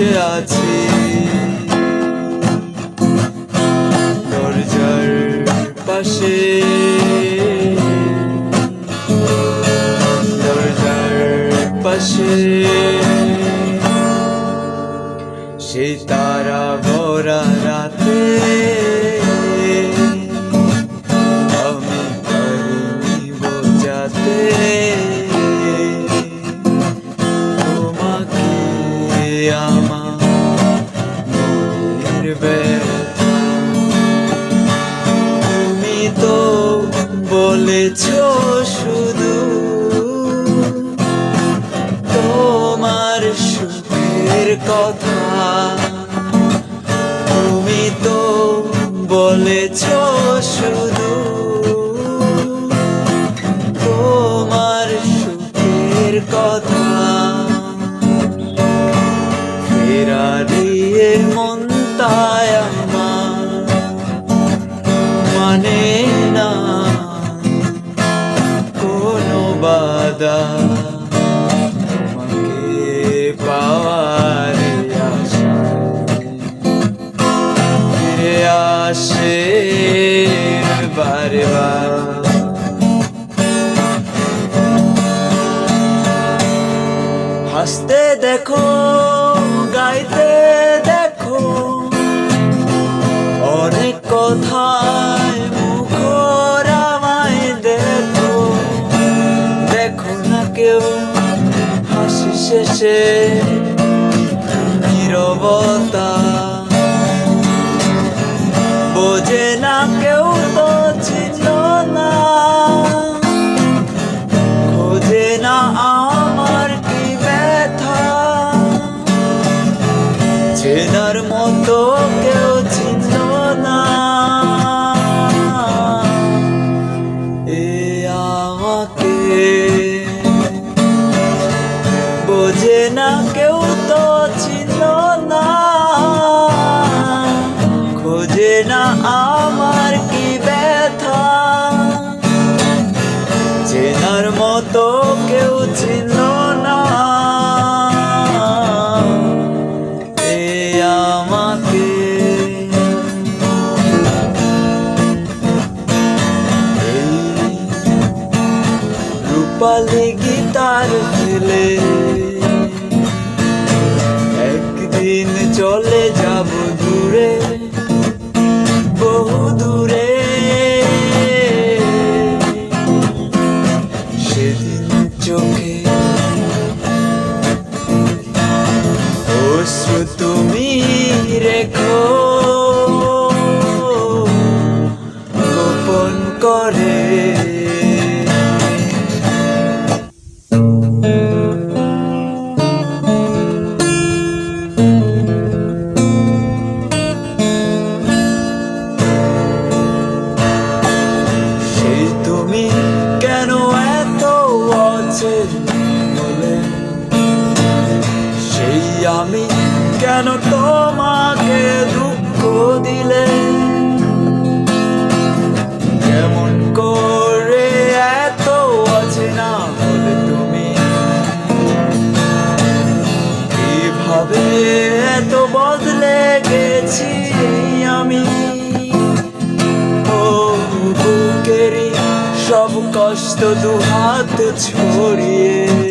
বসে আছি দরজার পাশে, দরজার পাশে সেই তারা ভরা রাতে আমি পারিনি বোঝাতে তোমাকে আমার মনের ব্যথা। তুমি তো বলেছ শুধু তোমার সুখের কথা, তুমি তো বলেছ শুধু তোমার সুখের কথা। ফেরারিয়ে মনটায় আমার মানে না কোনো বাধা, তোমাকে পাওয়ার আশায় ফিরে আসে বারে বার। হাসতে দেখো, গাইতে দেখো, অনেক কথায় মুখর আমায় দেখো, দেখো না কেউ হাসি শেষে নীরবতা, বোঝে না কেউ তো ছিল না, খোঁজে না আমার কি ব্যথা, চেনার মতো কেউ ছিল না। এ আমাকে বোঝে না কেউ তো ছিল না, খোঁজে না আমার কি ব্যথা, চেনার মতো কেউ ছিল না। এ আমাকে এই রূপালী গিটার ফেলে একদিন চলে যাব দূরে, বহু দূরে, সেদিন চোখে অশ্রু তুমি রেখো গোপন করে। সেই তুমি কেন এত অচেনা বলে, সেই আমি কেন তোমাকে দুঃখ দিলে, কেমন করে এত অচেনা হলে তুমি, কিভাবে এত বদলে গেছি আমি। ও বুকেরই সব কষ্ট দুহাত ছড়িয়ে